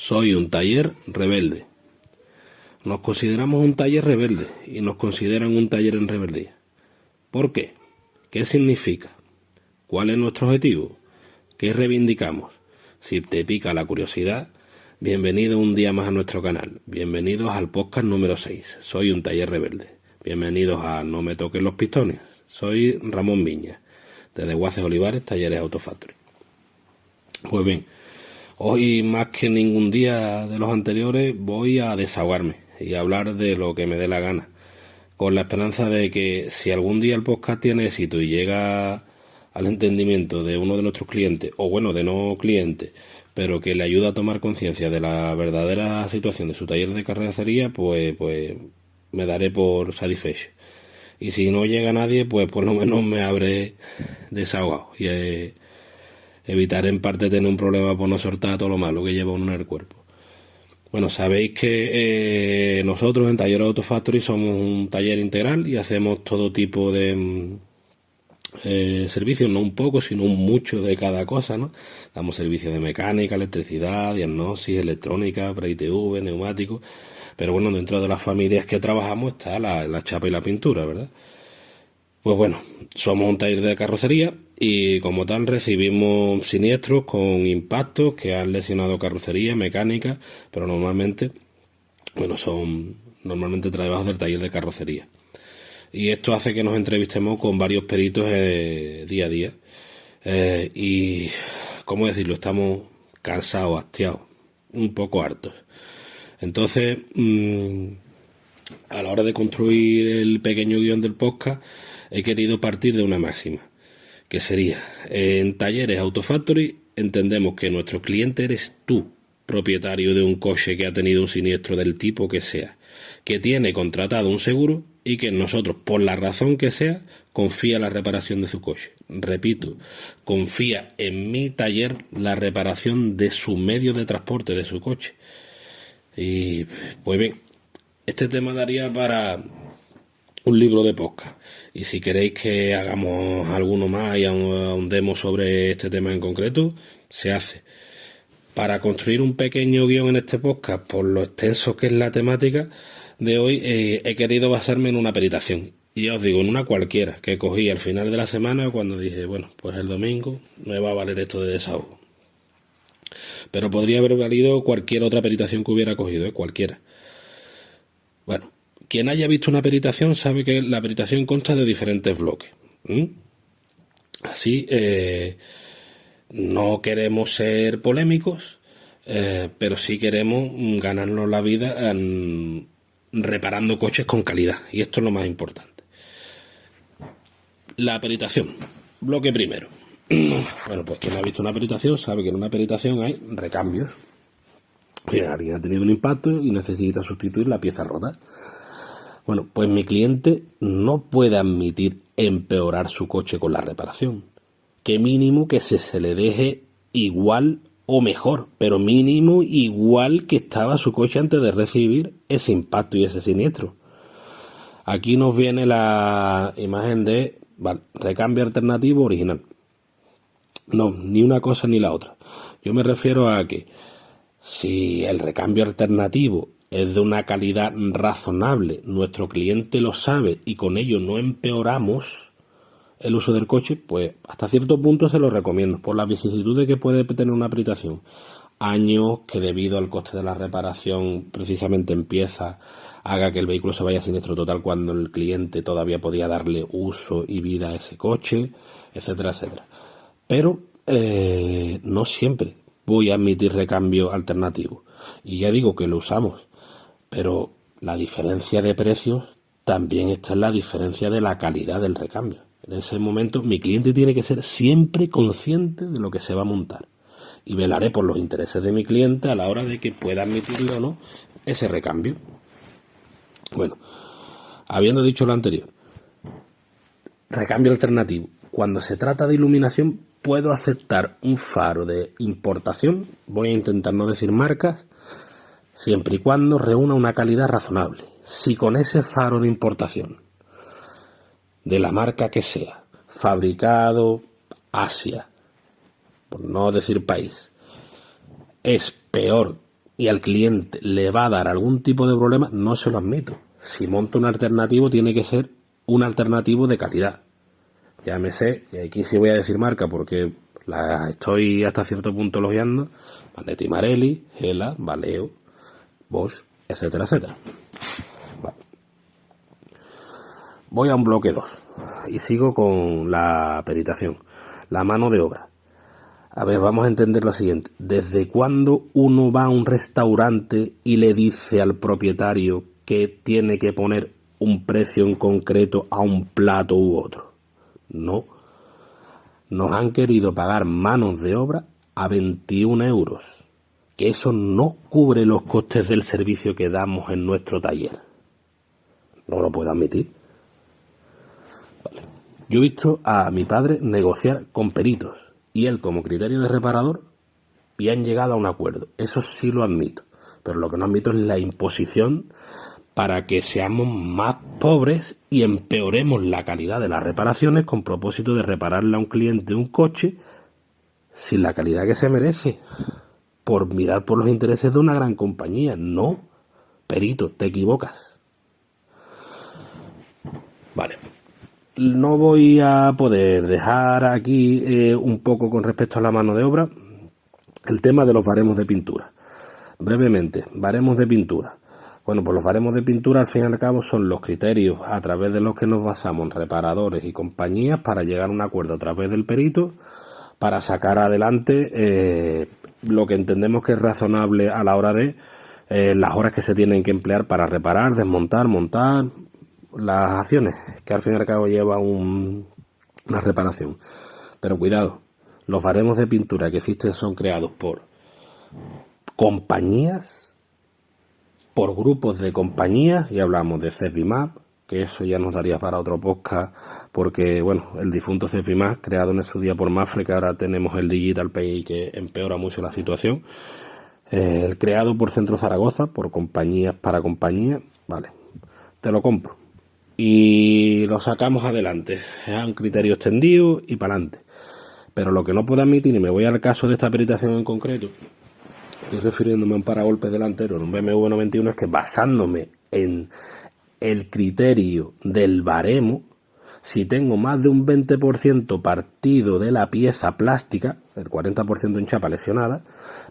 Soy un taller rebelde. Nos consideramos un taller rebelde y nos consideran un taller en rebeldía. ¿Por qué? ¿Qué significa? ¿Cuál es nuestro objetivo? ¿Qué reivindicamos? Si te pica la curiosidad, bienvenido un día más a nuestro canal. Bienvenidos al podcast número 6. Soy un taller rebelde. Bienvenidos a No me toquen los pistones. Soy Ramón Viña, desde Guaces Olivares, Talleres Autofactory. Pues bien, hoy más que ningún día de los anteriores voy a desahogarme y a hablar de lo que me dé la gana, con la esperanza de que si algún día el podcast tiene éxito y llega al entendimiento de uno de nuestros clientes, o bueno, de no clientes, pero que le ayuda a tomar conciencia de la verdadera situación de su taller de carrocería, pues me daré por satisfecho. Y si no llega nadie, pues por lo menos me habré desahogado y evitaré en parte tener un problema por no soltar todo lo malo que lleva uno en el cuerpo. Bueno, sabéis que nosotros en Taller Autofactory somos un taller integral y hacemos todo tipo de servicios, no un poco, sino un mucho de cada cosa, ¿no? Damos servicios de mecánica, electricidad, diagnosis, electrónica, pre-ITV, neumáticos, pero bueno, dentro de las familias que trabajamos está la chapa y la pintura, ¿verdad? Pues bueno, somos un taller de carrocería y como tal recibimos siniestros con impactos que han lesionado carrocería, mecánica, pero normalmente son trabajos del taller de carrocería. Y esto hace que nos entrevistemos con varios peritos día a día. Y, ¿cómo decirlo? Estamos cansados, hastiados, un poco hartos. Entonces, a la hora de construir el pequeño guión del podcast, he querido partir de una máxima, que sería, en Talleres Autofactory entendemos que nuestro cliente eres tú, propietario de un coche que ha tenido un siniestro del tipo que sea, que tiene contratado un seguro y que nosotros, por la razón que sea, confía en la reparación de su coche. Repito, confía en mi taller la reparación de su medio de transporte, de su coche. Y pues bien, este tema daría para un libro de podcast. Y si queréis que hagamos alguno más y ahondemos sobre este tema en concreto, se hace. Para construir un pequeño guión en este podcast, por lo extenso que es la temática de hoy, he querido basarme en una peritación. Y ya os digo, en una cualquiera, que cogí al final de la semana cuando dije, bueno, pues el domingo me va a valer esto de desahogo. Pero podría haber valido cualquier otra peritación que hubiera cogido, cualquiera. Bueno, quien haya visto una peritación sabe que la peritación consta de diferentes bloques. Así, no queremos ser polémicos, pero sí queremos ganarnos la vida reparando coches con calidad. Y esto es lo más importante. La peritación. Bloque primero. Bueno, pues quien ha visto una peritación sabe que en una peritación hay recambios. Alguien ha tenido un impacto y necesita sustituir la pieza rota. Bueno, pues mi cliente no puede admitir empeorar su coche con la reparación. Que mínimo que se le deje igual o mejor, pero mínimo igual que estaba su coche antes de recibir ese impacto y ese siniestro. Aquí nos viene la imagen de recambio alternativo original. No, ni una cosa ni la otra. Yo me refiero a que si el recambio alternativo es de una calidad razonable, nuestro cliente lo sabe y con ello no empeoramos el uso del coche, pues hasta cierto punto se lo recomiendo, por las vicisitudes que puede tener una peritación. Años que debido al coste de la reparación, precisamente en piezas, haga que el vehículo se vaya a siniestro total cuando el cliente todavía podía darle uso y vida a ese coche, etcétera, etcétera. Pero no siempre voy a admitir recambio alternativo. Y ya digo que lo usamos. Pero la diferencia de precios también está en la diferencia de la calidad del recambio. En ese momento mi cliente tiene que ser siempre consciente de lo que se va a montar. Y velaré por los intereses de mi cliente a la hora de que pueda admitirle o no ese recambio. Bueno, habiendo dicho lo anterior, recambio alternativo. Cuando se trata de iluminación, puedo aceptar un faro de importación, voy a intentar no decir marcas, siempre y cuando reúna una calidad razonable. Si con ese faro de importación, de la marca que sea, fabricado Asia, por no decir país, es peor y al cliente le va a dar algún tipo de problema, no se lo admito. Si monto un alternativo, tiene que ser un alternativo de calidad. Llámese, y aquí sí voy a decir marca porque la estoy hasta cierto punto elogiando: Magneti Marelli, Hela, Valeo, Bosch, etcétera, etcétera. Vale. Voy a un bloque 2 y sigo con la peritación, la mano de obra. A ver, vamos a entender lo siguiente. ¿Desde cuándo uno va a un restaurante y le dice al propietario que tiene que poner un precio en concreto a un plato u otro? No. Nos han querido pagar manos de obra a 21 euros. Que eso no cubre los costes del servicio que damos en nuestro taller. No lo puedo admitir. Vale. Yo he visto a mi padre negociar con peritos y él, como criterio de reparador, y han llegado a un acuerdo. Eso sí lo admito. Pero lo que no admito es la imposición para que seamos más pobres y empeoremos la calidad de las reparaciones con propósito de repararle a un cliente un coche sin la calidad que se merece, por mirar por los intereses de una gran compañía. No, perito, te equivocas. Vale. No voy a poder dejar aquí un poco con respecto a la mano de obra el tema de los baremos de pintura. Brevemente, baremos de pintura. Bueno, pues los baremos de pintura al fin y al cabo son los criterios a través de los que nos basamos reparadores y compañías para llegar a un acuerdo a través del perito para sacar adelante lo que entendemos que es razonable a la hora de las horas que se tienen que emplear para reparar, desmontar, montar las acciones que al fin y al cabo lleva una reparación. Pero cuidado, los baremos de pintura que existen son creados por compañías, por grupos de compañías, y hablamos de Cefimap, que eso ya nos daría para otro podcast, porque bueno, el difunto Cefimap, creado en su día por Mafre, que ahora tenemos el Digital Pay, que empeora mucho la situación, el creado por Centro Zaragoza, por compañías para compañías, vale, te lo compro y lo sacamos adelante, es un criterio extendido y para adelante. Pero lo que no puedo admitir, y me voy al caso de esta peritación en concreto, estoy refiriéndome a un paragolpe delantero en un BMW 91, es que basándome en el criterio del baremo, si tengo más de un 20% partido de la pieza plástica, el 40% en chapa lesionada,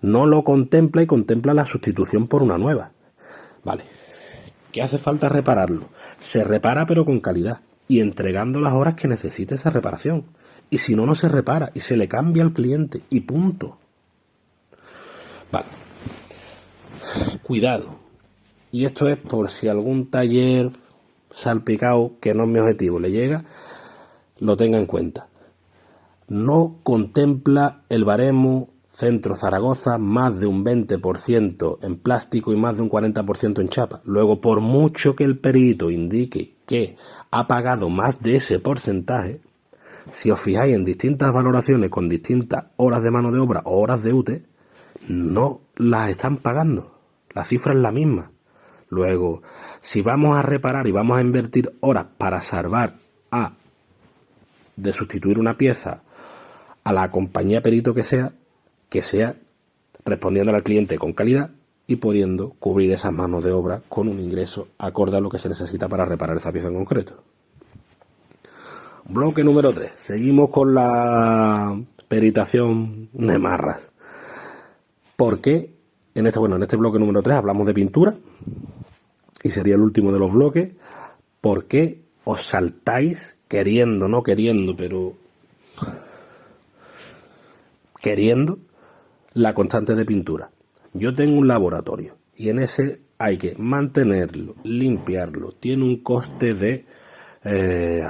no lo contempla y contempla la sustitución por una nueva. Vale, ¿qué hace falta repararlo? Se repara pero con calidad y entregando las horas que necesite esa reparación. Y si no, no se repara y se le cambia al cliente y punto. Vale. Cuidado. Y esto es por si algún taller salpicado, que no es mi objetivo, le llega, lo tenga en cuenta. No contempla el baremo Centro Zaragoza más de un 20% en plástico y más de un 40% en chapa. Luego, por mucho que el perito indique que ha pagado más de ese porcentaje, si os fijáis en distintas valoraciones con distintas horas de mano de obra o horas de UTE, no las están pagando. La cifra es la misma. Luego, si vamos a reparar y vamos a invertir horas para salvar de sustituir una pieza a la compañía perito que sea respondiendo al cliente con calidad y pudiendo cubrir esas manos de obra con un ingreso acorde a lo que se necesita para reparar esa pieza en concreto. Bloque número 3. Seguimos con la peritación de marras. ¿Por qué? En este bloque número 3 hablamos de pintura y sería el último de los bloques. ¿Por qué os saltáis, queriendo, no queriendo, pero queriendo, la constante de pintura? Yo tengo un laboratorio y en ese hay que mantenerlo, limpiarlo, tiene un coste de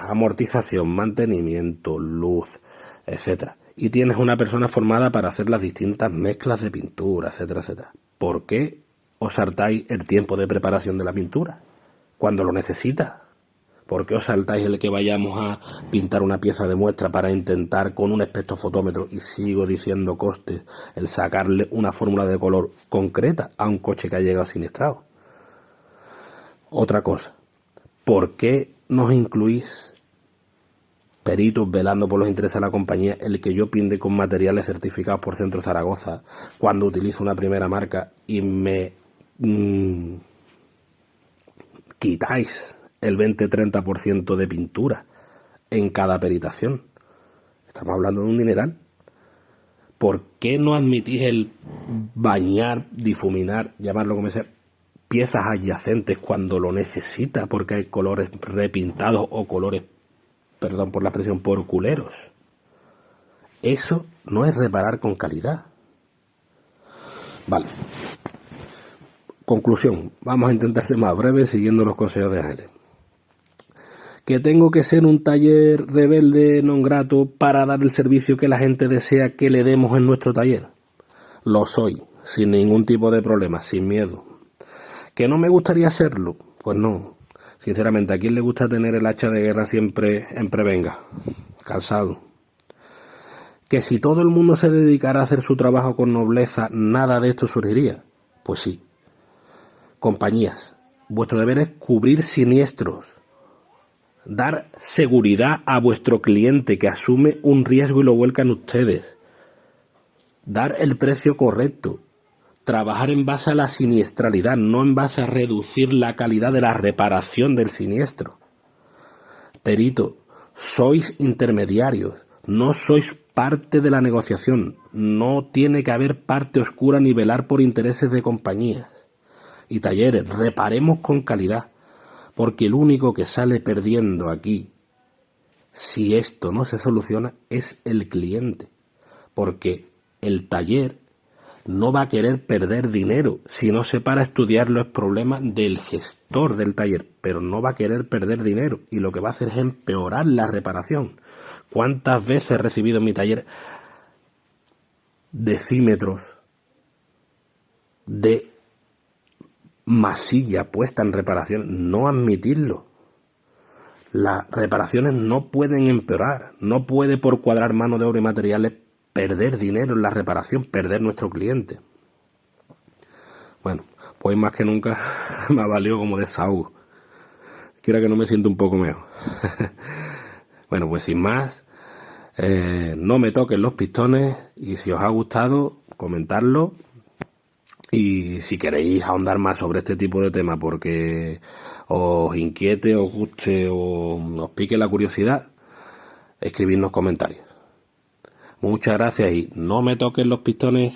amortización, mantenimiento, luz, etcétera. Y tienes una persona formada para hacer las distintas mezclas de pintura, etcétera, etcétera. ¿Por qué os saltáis el tiempo de preparación de la pintura cuando lo necesitas? ¿Por qué os saltáis el que vayamos a pintar una pieza de muestra para intentar con un espectrofotómetro, y sigo diciendo costes, el sacarle una fórmula de color concreta a un coche que ha llegado siniestrado? Otra cosa, ¿por qué nos incluís peritos velando por los intereses de la compañía, el que yo pinde con materiales certificados por Centro Zaragoza cuando utilizo una primera marca y me quitáis el 20-30% de pintura en cada peritación. Estamos hablando de un dineral. ¿Por qué no admitís el bañar, difuminar, llamarlo como sea, piezas adyacentes cuando lo necesita porque hay colores repintados o colores, perdón por la expresión, por culeros? Eso no es reparar con calidad. Vale. Conclusión. Vamos a intentar ser más breves siguiendo los consejos de Ángeles. ¿Que tengo que ser un taller rebelde non grato para dar el servicio que la gente desea que le demos en nuestro taller? Lo soy, sin ningún tipo de problema, sin miedo. ¿Que no me gustaría serlo? Pues no. Sinceramente, ¿a quién le gusta tener el hacha de guerra siempre en prevenga? Cansado. ¿Que si todo el mundo se dedicara a hacer su trabajo con nobleza, nada de esto surgiría? Pues sí. Compañías, vuestro deber es cubrir siniestros. Dar seguridad a vuestro cliente que asume un riesgo y lo vuelcan ustedes. Dar el precio correcto. Trabajar en base a la siniestralidad, no en base a reducir la calidad de la reparación del siniestro. Perito, sois intermediarios, no sois parte de la negociación. No tiene que haber parte oscura ni velar por intereses de compañías. Y talleres, reparemos con calidad. Porque el único que sale perdiendo aquí, si esto no se soluciona, es el cliente. Porque el taller no va a querer perder dinero si no se para a estudiar los problemas del gestor del taller, pero no va a querer perder dinero y lo que va a hacer es empeorar la reparación. ¿Cuántas veces he recibido en mi taller decímetros de masilla puesta en reparación? No admitirlo. Las reparaciones no pueden empeorar. No puede, por cuadrar mano de obra y materiales, perder dinero en la reparación, perder nuestro cliente. Bueno, pues más que nunca me ha valido como desahogo. Quiera que no me siento un poco mejor. Bueno, pues sin más, no me toquen los pistones y si os ha gustado, comentadlo. Y si queréis ahondar más sobre este tipo de temas porque os inquiete, os guste o os pique la curiosidad, escribidnos comentarios. Muchas gracias y no me toquen los pistones.